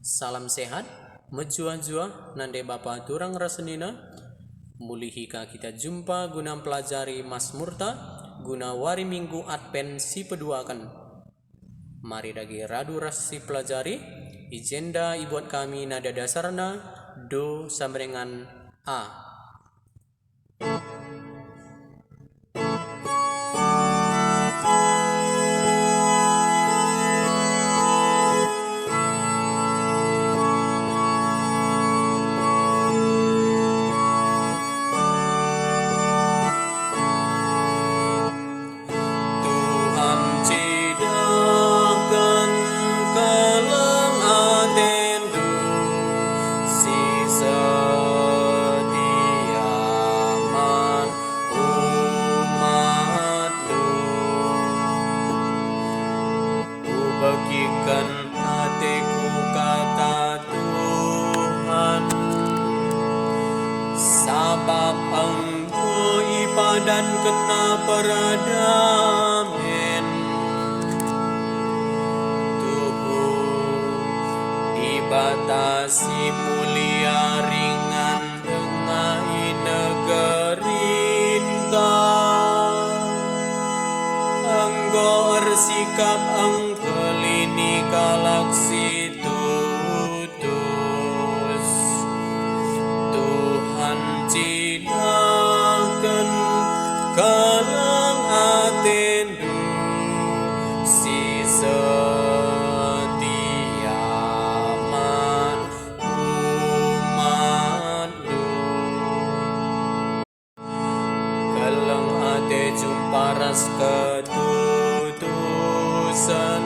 Salam sehat, menjua-jua nande bapa turang rasenina. Mulihika kita jumpa guna pelajari Mazmurta guna wari minggu Advent si peduakan. Mari dagi radu rasi pelajari agenda ibuat kami nada dasarna do sampai dengan A. Bagikan hatiku kata Tuhan, sabab Engkau ipadan kena peradamen. Tuhan dibatasi mulia ringan dengan negerinta. Engkau sikap engkelini galaksi tutus. Tuhan cidakan kalang atendu si setiaman umatmu. Kalang ate jumparas ketutusan,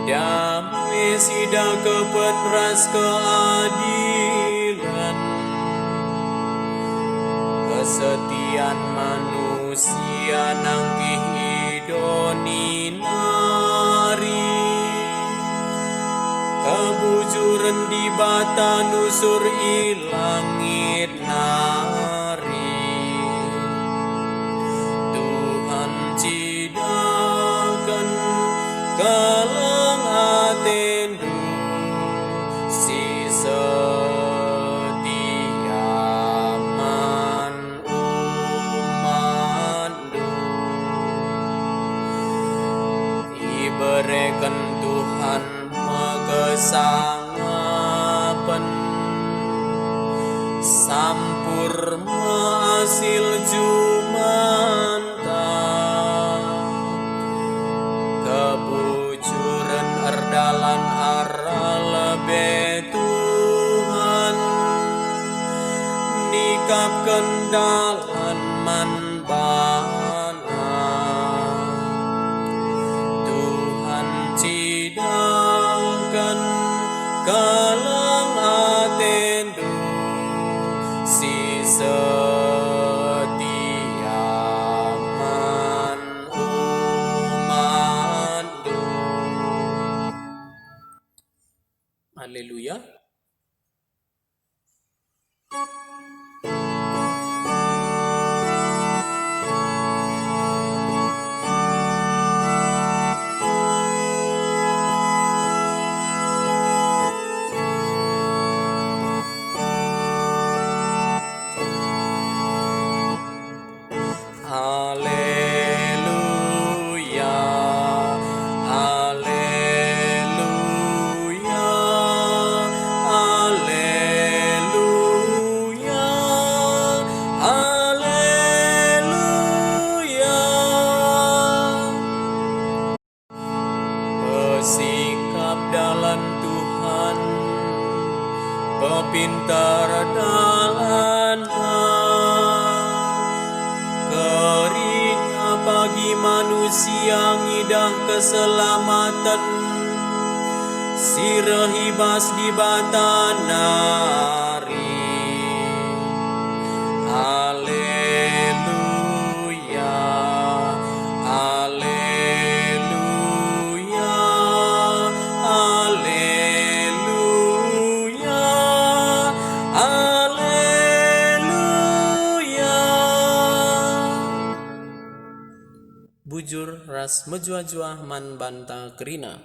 damai sida kepetras keadilan, kesetiaan manusia nangkih idoni nari, kebujuran di bata nusur ilangit nari. Tuhan cidakan kalang atendu si setiaman umatmu. Iberikan Tuhan megesangapan, sampur hasil jumanta, kebujuran erdalan ara lebe Tuhan, nikap kendalan manbana. Tuhan cidakan kalang atendu si setiaman umatmu. Haleluya. Haleluya, haleluya, haleluya, haleluya. Bersikap dalam Tuhan, pepintar dalam kerina bagi manusia ngidah keselamatan, sirehibas di bata nari. Haleluya, haleluya, haleluya, haleluya. Bujur ras menjua-jua man banta kerina.